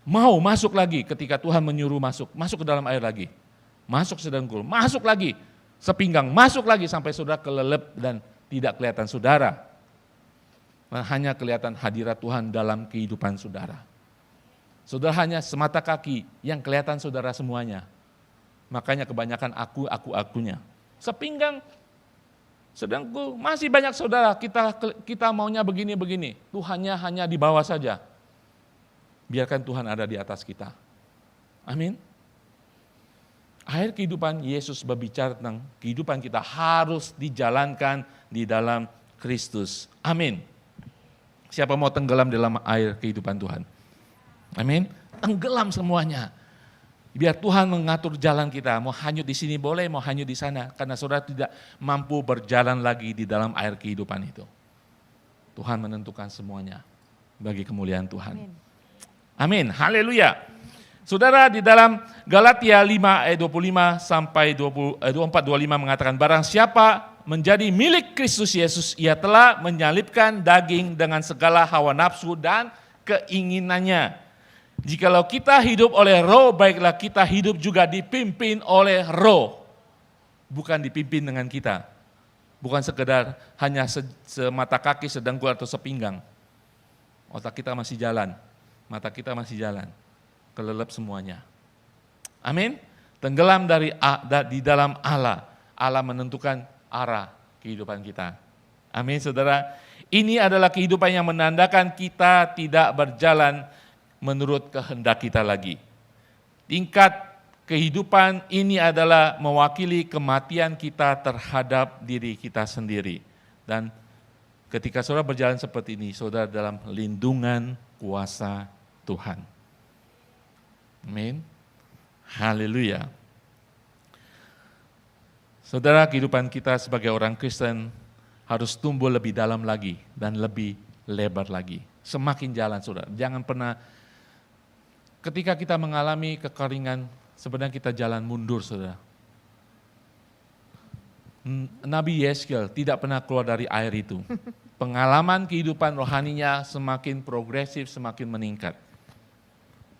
Mau masuk lagi ketika Tuhan menyuruh masuk ke dalam air lagi. Masuk sedengkul, masuk lagi, sepinggang, masuk lagi sampai saudara kelelep dan tidak kelihatan saudara. Hanya kelihatan hadirat Tuhan dalam kehidupan saudara. Saudara hanya semata kaki yang kelihatan saudara semuanya. Makanya kebanyakan akunya. Sepinggang, sedengkul, masih banyak saudara, kita maunya begini. Tuhannya hanya di bawah saja. Biarkan Tuhan ada di atas kita. Amin. Akhir kehidupan Yesus berbicara tentang kehidupan kita harus dijalankan di dalam Kristus. Amin. Siapa mau tenggelam dalam air kehidupan Tuhan? Amin. Tenggelam semuanya. Biar Tuhan mengatur jalan kita. Mau hanyut di sini boleh, mau hanyut di sana. Karena saudara tidak mampu berjalan lagi di dalam air kehidupan itu. Tuhan menentukan semuanya bagi kemuliaan Tuhan. Amin. Haleluya. Saudara, di dalam Galatia 5 ayat 25 sampai 24-25 mengatakan, barang siapa menjadi milik Kristus Yesus, ia telah menyalibkan daging dengan segala hawa nafsu dan keinginannya. Jikalau kita hidup oleh roh, baiklah kita hidup juga dipimpin oleh roh. Bukan dipimpin dengan kita. Bukan sekedar hanya semata kaki, sedengkul atau sepinggang. Otak kita masih jalan, mata kita masih jalan, kelelep semuanya. Amin. Tenggelam di dalam Allah. Allah menentukan arah kehidupan kita. Amin, saudara. Ini adalah kehidupan yang menandakan kita tidak berjalan menurut kehendak kita lagi. Tingkat kehidupan ini adalah mewakili kematian kita terhadap diri kita sendiri. Dan ketika saudara berjalan seperti ini, saudara dalam lindungan kuasa Tuhan. Amin. Haleluya. Saudara, kehidupan kita sebagai orang Kristen harus tumbuh lebih dalam lagi dan lebih lebar lagi. Semakin jalan, saudara. Jangan pernah, ketika kita mengalami kekeringan, sebenarnya kita jalan mundur, saudara. Nabi Yeskel tidak pernah keluar dari air itu. Pengalaman kehidupan rohaninya semakin progresif, semakin meningkat.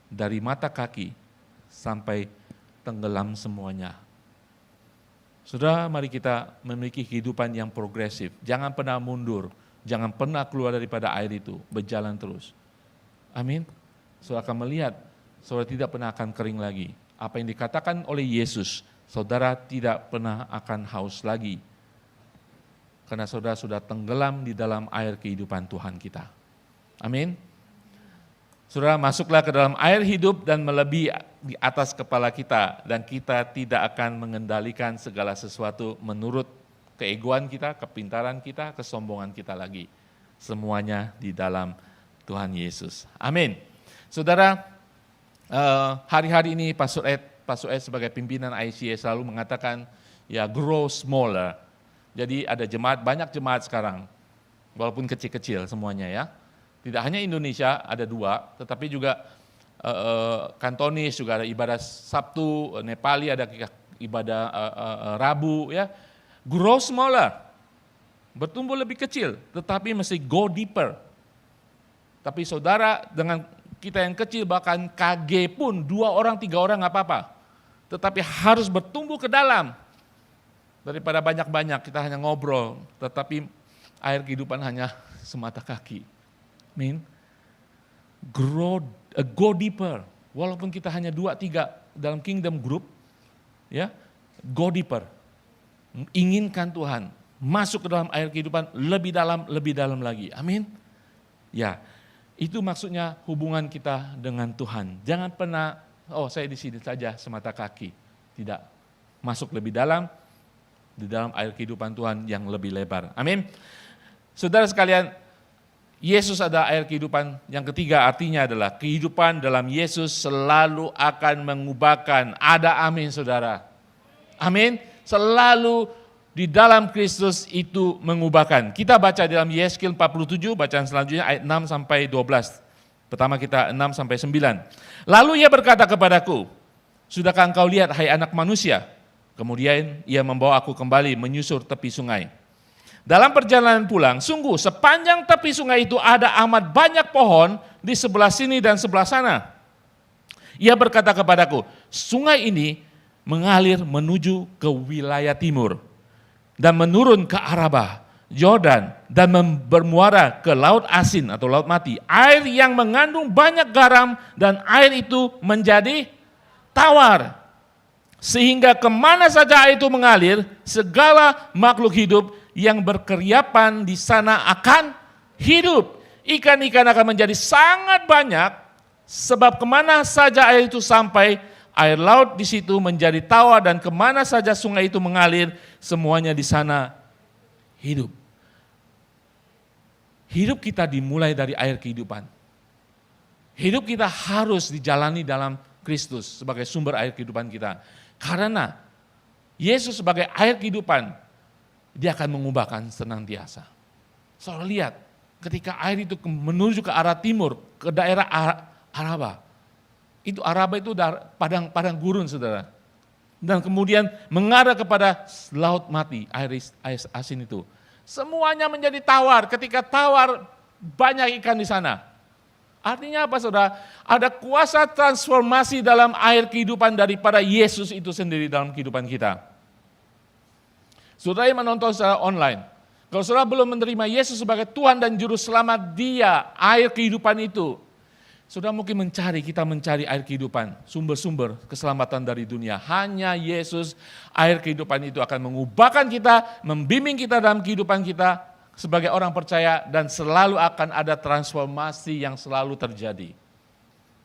Dari mata kaki sampai tenggelam semuanya. Saudara, mari kita memiliki kehidupan yang progresif. Jangan pernah mundur, jangan pernah keluar daripada air itu, berjalan terus. Amin. Saudara akan melihat, saudara tidak pernah akan kering lagi. Apa yang dikatakan oleh Yesus, saudara tidak pernah akan haus lagi. Karena saudara sudah tenggelam di dalam air kehidupan Tuhan kita. Amin. Saudara, masuklah ke dalam air hidup dan melebihi di atas kepala kita. Dan kita tidak akan mengendalikan segala sesuatu menurut keegoan kita, kepintaran kita, kesombongan kita lagi. Semuanya di dalam Tuhan Yesus. Amin. Saudara, hari-hari ini Pastor Ed sebagai pimpinan ICA selalu mengatakan, ya grow smaller. Jadi ada jemaat, banyak jemaat sekarang, walaupun kecil-kecil semuanya ya. Tidak hanya Indonesia ada 2, tetapi juga Kantonis juga ada ibadah Sabtu, Nepali ada ibadah Rabu ya. Grow smaller, bertumbuh lebih kecil, tetapi mesti go deeper. Tapi saudara, dengan kita yang kecil bahkan KG pun 2 orang 3 orang nggak apa-apa, tetapi harus bertumbuh ke dalam. Daripada banyak-banyak kita hanya ngobrol, tetapi air kehidupan hanya semata kaki. Amin. Go deeper. Walaupun kita hanya 2-3 dalam kingdom group, ya, go deeper. Inginkan Tuhan masuk ke dalam air kehidupan lebih dalam lagi. Amin. Ya, itu maksudnya hubungan kita dengan Tuhan. Jangan pernah, saya di sini saja semata kaki. Tidak, masuk lebih dalam di dalam air kehidupan Tuhan yang lebih lebar. Amin. Saudara sekalian, Yesus adalah air kehidupan. Yang ketiga artinya adalah kehidupan dalam Yesus selalu akan mengubahkan. Ada amin, saudara. Amin. Selalu di dalam Kristus itu mengubahkan. Kita baca dalam Yeskel 47, bacaan selanjutnya ayat 6 sampai 12. Pertama kita 6 sampai 9. Lalu ia berkata kepadaku, sudahkah engkau lihat hai anak manusia? Kemudian ia membawa aku kembali menyusur tepi sungai. Dalam perjalanan pulang, sungguh sepanjang tepi sungai itu ada amat banyak pohon di sebelah sini dan sebelah sana. Ia berkata kepadaku, sungai ini mengalir menuju ke wilayah timur dan menurun ke Arabah, Yordan, dan bermuara ke Laut Asin atau Laut Mati. Air yang mengandung banyak garam dan air itu menjadi tawar. Sehingga kemana saja air itu mengalir, segala makhluk hidup yang berkeriapan di sana akan hidup. Ikan-ikan akan menjadi sangat banyak, sebab kemana saja air itu sampai, air laut di situ menjadi tawar, dan kemana saja sungai itu mengalir, semuanya di sana hidup. Hidup kita dimulai dari air kehidupan. Hidup kita harus dijalani dalam Kristus sebagai sumber air kehidupan kita. Karena Yesus sebagai air kehidupan, dia akan mengubahkan senantiasa. Saudara lihat, ketika air itu menuju ke arah timur, ke daerah Arabah. Itu Arabah itu padang gurun, saudara. Dan kemudian mengarah kepada Laut Mati, air asin itu. Semuanya menjadi tawar. Ketika tawar, banyak ikan di sana. Artinya apa, saudara? Ada kuasa transformasi dalam air kehidupan daripada Yesus itu sendiri dalam kehidupan kita. Saudara yang menonton secara online, Kalau saudara belum menerima Yesus sebagai Tuhan dan Juru Selamat, Dia air kehidupan itu. Saudara mungkin kita mencari air kehidupan, sumber-sumber keselamatan dari dunia. Hanya Yesus, air kehidupan itu akan mengubahkan kita, membimbing kita dalam kehidupan kita sebagai orang percaya, dan selalu akan ada transformasi yang selalu terjadi.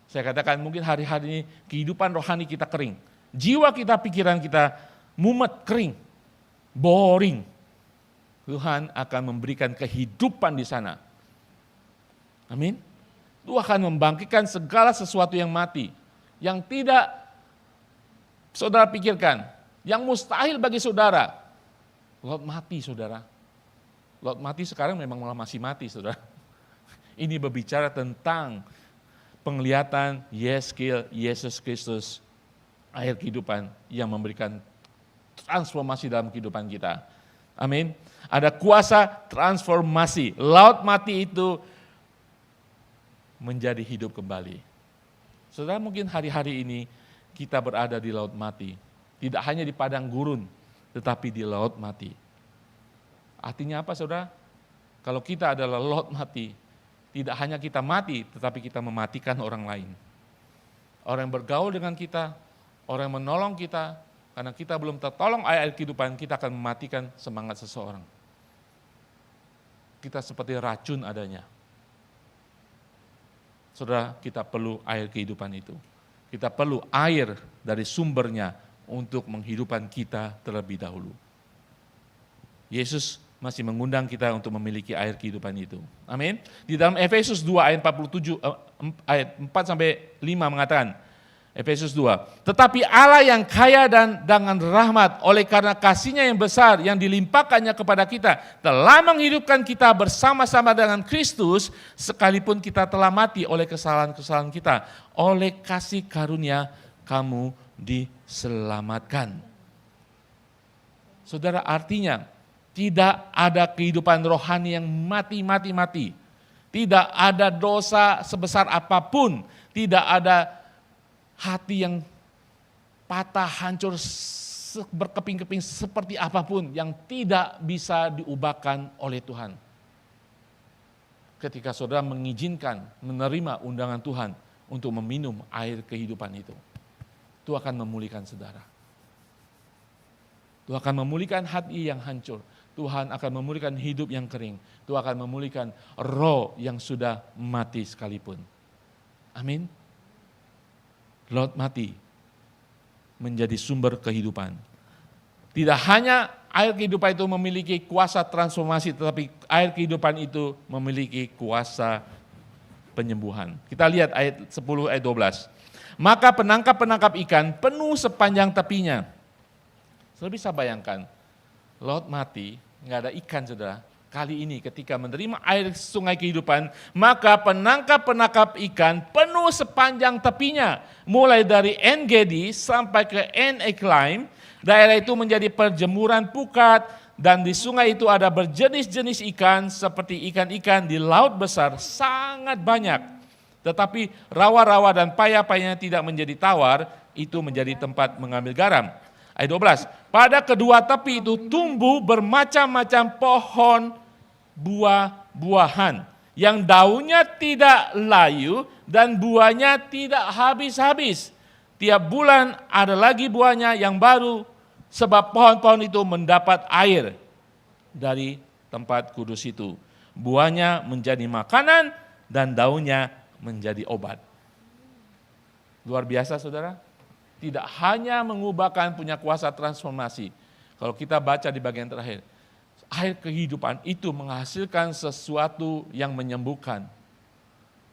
Saya katakan mungkin hari-hari ini kehidupan rohani kita kering. Jiwa kita, pikiran kita mumet, kering, boring. Tuhan akan memberikan kehidupan di sana. Amin. Tuhan akan membangkitkan segala sesuatu yang mati, yang tidak saudara pikirkan, yang mustahil bagi saudara. Lot mati, saudara. Lot mati sekarang memang malah masih mati, saudara. Ini berbicara tentang penglihatan Yesus Kristus, air kehidupan yang memberikan transformasi dalam kehidupan kita. Amin. Ada kuasa transformasi. Laut mati itu menjadi hidup kembali. Saudara, mungkin hari-hari ini kita berada di laut mati. Tidak hanya di padang gurun, tetapi di laut mati. Artinya apa, saudara? Kalau kita adalah laut mati, tidak hanya kita mati, tetapi kita mematikan orang lain. Orang yang bergaul dengan kita, orang yang menolong kita, karena kita belum tertolong air kehidupan, kita akan mematikan semangat seseorang. Kita seperti racun adanya. Saudara, kita perlu air kehidupan itu. Kita perlu air dari sumbernya untuk menghidupkan kita terlebih dahulu. Yesus masih mengundang kita untuk memiliki air kehidupan itu. Amin. Di dalam Efesus 2 ayat 47 ayat 4 sampai 5 mengatakan, Efesus 2, tetapi Allah yang kaya dan dengan rahmat oleh karena kasih-Nya yang besar yang dilimpahkannya kepada kita telah menghidupkan kita bersama-sama dengan Kristus sekalipun kita telah mati oleh kesalahan-kesalahan kita. Oleh kasih karunia kamu diselamatkan. Saudara, artinya tidak ada kehidupan rohani yang mati. Tidak ada dosa sebesar apapun, tidak ada hati yang patah, hancur, berkeping-keping seperti apapun yang tidak bisa diubahkan oleh Tuhan. Ketika saudara mengizinkan, menerima undangan Tuhan untuk meminum air kehidupan itu, Tuhan akan memulihkan saudara. Tuhan akan memulihkan hati yang hancur. Tuhan akan memulihkan hidup yang kering. Tuhan akan memulihkan roh yang sudah mati sekalipun. Amin. Laut mati menjadi sumber kehidupan. Tidak hanya air kehidupan itu memiliki kuasa transformasi, tetapi air kehidupan itu memiliki kuasa penyembuhan. Kita lihat ayat 10 ayat 12. Maka penangkap-penangkap ikan penuh sepanjang tepinya. Saudara bisa bayangkan, laut mati, nggak ada ikan, saudara. Kali ini ketika menerima air sungai kehidupan, maka penangkap-penangkap ikan penuh sepanjang tepinya. Mulai dari En-Gedi sampai ke En-Eklaim, daerah itu menjadi perjemuran pukat, dan di sungai itu ada berjenis-jenis ikan seperti ikan-ikan di laut besar sangat banyak. Tetapi rawa-rawa dan paya-payanya tidak menjadi tawar, itu menjadi tempat mengambil garam. Ayat 12, pada kedua tepi itu tumbuh bermacam-macam pohon buah-buahan yang daunnya tidak layu dan buahnya tidak habis-habis. Tiap bulan ada lagi buahnya yang baru, sebab pohon-pohon itu mendapat air dari tempat kudus itu. Buahnya menjadi makanan dan daunnya menjadi obat. Luar biasa, saudara. Tidak hanya mengubahkan, punya kuasa transformasi. Kalau kita baca di bagian terakhir, air kehidupan itu menghasilkan sesuatu yang menyembuhkan.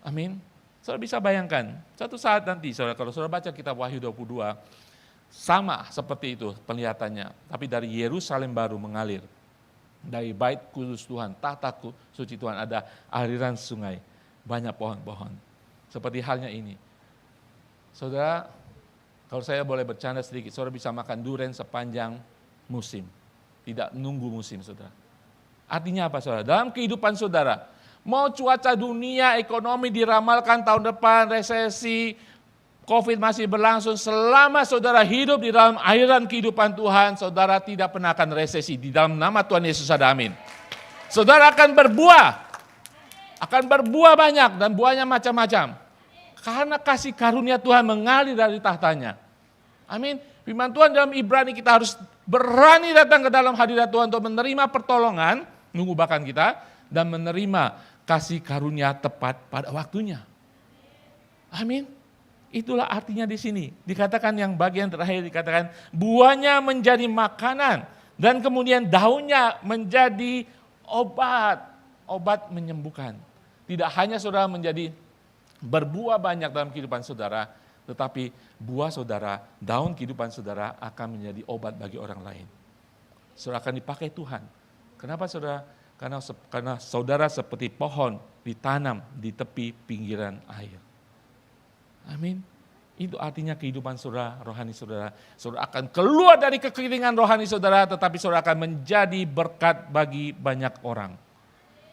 Amin. Saudara bisa bayangkan, satu saat nanti, saudara, kalau saudara baca kitab Wahyu 22, sama seperti itu penglihatannya. Tapi dari Yerusalem baru mengalir. Dari bait kudus Tuhan, tahta suci Tuhan, ada aliran sungai. Banyak pohon-pohon. Seperti halnya ini. Saudara, kalau saya boleh bercanda sedikit, saudara bisa makan durian sepanjang musim. Tidak nunggu musim, saudara. Artinya apa, saudara? Dalam kehidupan saudara, mau cuaca dunia, ekonomi diramalkan tahun depan, resesi, COVID masih berlangsung, selama saudara hidup di dalam aliran kehidupan Tuhan, saudara tidak pernah akan resesi. Di dalam nama Tuhan Yesus ada amin. Saudara akan berbuah. Akan berbuah banyak dan buahnya macam-macam. Karena kasih karunia Tuhan mengalir dari tahtanya. Amin. Firman Tuhan dalam Ibrani kita harus berani datang ke dalam hadirat Tuhan untuk menerima pertolongan, mengubahkan kita, dan menerima kasih karunia tepat pada waktunya. Amin. Itulah artinya di sini. Dikatakan yang bagian terakhir dikatakan buahnya menjadi makanan dan kemudian daunnya menjadi obat. Obat menyembuhkan. Tidak hanya saudara menjadi berbuah banyak dalam kehidupan saudara, tetapi buah saudara, daun kehidupan saudara akan menjadi obat bagi orang lain. Saudara akan dipakai Tuhan. Kenapa saudara? Karena saudara seperti pohon ditanam di tepi pinggiran air. Amin. Itu artinya kehidupan saudara, rohani saudara. Saudara akan keluar dari kekeringan rohani saudara, tetapi saudara akan menjadi berkat bagi banyak orang.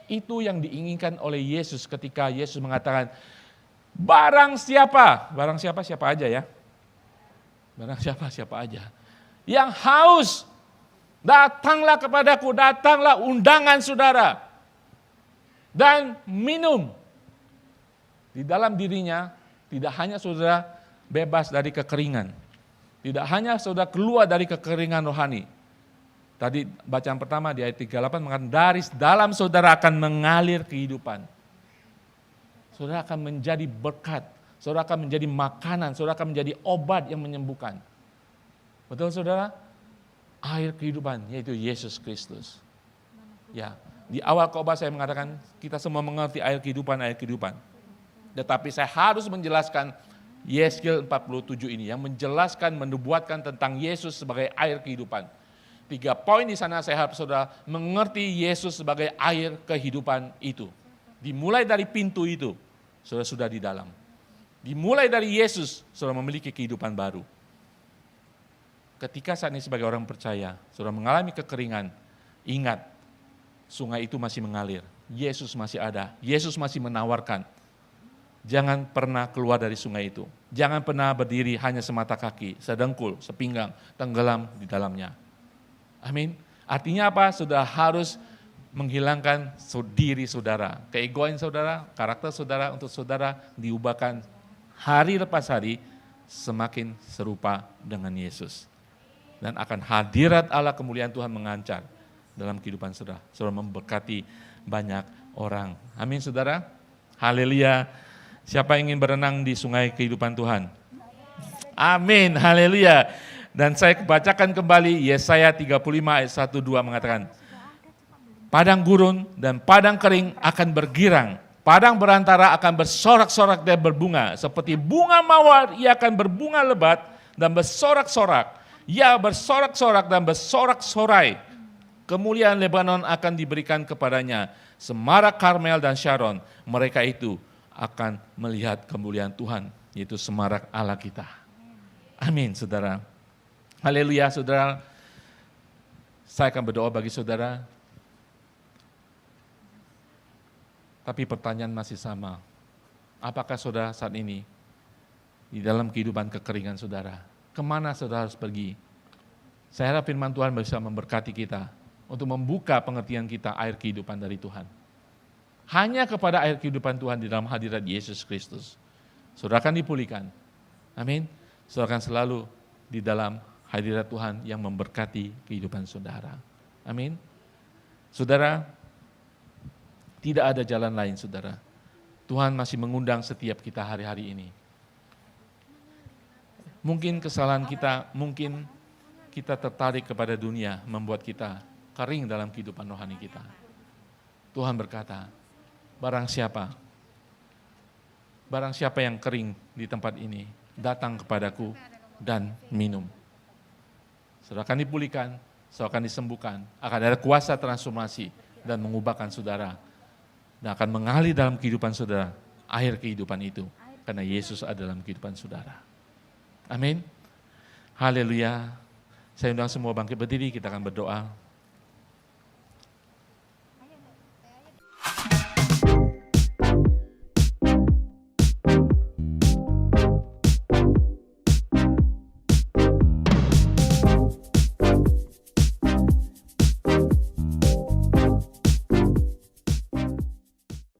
Itu yang diinginkan oleh Yesus ketika Yesus mengatakan, barang siapa siapa aja ya. Barang siapa aja. Yang haus, datanglah kepadaku, datanglah undangan saudara. Dan minum. Di dalam dirinya, tidak hanya saudara bebas dari kekeringan. Tidak hanya saudara keluar dari kekeringan rohani. Tadi bacaan pertama di ayat 38 mengatakan dari dalam saudara akan mengalir kehidupan. Saudara akan menjadi berkat, saudara akan menjadi makanan, saudara akan menjadi obat yang menyembuhkan. Betul saudara? Air kehidupan yaitu Yesus Kristus. Ya, di awal khotbah saya mengatakan kita semua mengerti air kehidupan. Tetapi saya harus menjelaskan Yeskiel 47 ini yang menjelaskan, menubuatkan tentang Yesus sebagai air kehidupan. 3 poin di sana saya harap saudara mengerti Yesus sebagai air kehidupan itu. Dimulai dari pintu itu, saudara sudah di dalam. Dimulai dari Yesus, saudara memiliki kehidupan baru. Ketika saat ini sebagai orang percaya, saudara mengalami kekeringan, ingat, sungai itu masih mengalir. Yesus masih ada, Yesus masih menawarkan. Jangan pernah keluar dari sungai itu. Jangan pernah berdiri hanya semata kaki, sedengkul, sepinggang, tenggelam di dalamnya. Amin. Artinya apa? Saudara harus menghilangkan diri saudara, keegoan saudara, karakter saudara untuk saudara diubahkan hari lepas hari semakin serupa dengan Yesus. Dan akan hadirat Allah kemuliaan Tuhan mengancar dalam kehidupan saudara. Saudara memberkati banyak orang. Amin saudara. Haleluya. Siapa yang ingin berenang di sungai kehidupan Tuhan? Amin. Haleluya. Dan saya bacakan kembali Yesaya 35 ayat 1-2 mengatakan, padang gurun dan padang kering akan bergirang, padang berantara akan bersorak-sorak dan berbunga, seperti bunga mawar ia akan berbunga lebat dan bersorak-sorak, ia bersorak-sorak dan bersorak-sorai. Kemuliaan Lebanon akan diberikan kepadanya, semarak Karmel dan Sharon, mereka itu akan melihat kemuliaan Tuhan, yaitu semarak Allah kita. Amin saudara. Haleluya saudara, saya akan berdoa bagi saudara. Tapi pertanyaan masih sama, apakah saudara saat ini di dalam kehidupan kekeringan saudara, kemana saudara harus pergi? Saya harap firman Tuhan bisa memberkati kita untuk membuka pengertian kita air kehidupan dari Tuhan. Hanya kepada air kehidupan Tuhan di dalam hadirat Yesus Kristus, saudara akan dipulihkan. Amin. Saudara akan selalu di dalam hadirat Tuhan yang memberkati kehidupan saudara. Amin. Saudara, tidak ada jalan lain saudara. Tuhan masih mengundang setiap kita hari-hari ini. Mungkin kesalahan kita, mungkin kita tertarik kepada dunia membuat kita kering dalam kehidupan rohani kita. Tuhan berkata, barang siapa yang kering di tempat ini, datang kepadaku dan minum. Saudara akan dipulihkan, saudara akan disembuhkan, akan ada kuasa transformasi dan mengubahkan saudara. Dan akan mengalir dalam kehidupan saudara, air kehidupan itu. Karena Yesus ada dalam kehidupan saudara. Amin. Haleluya. Saya undang semua bangkit berdiri, kita akan berdoa.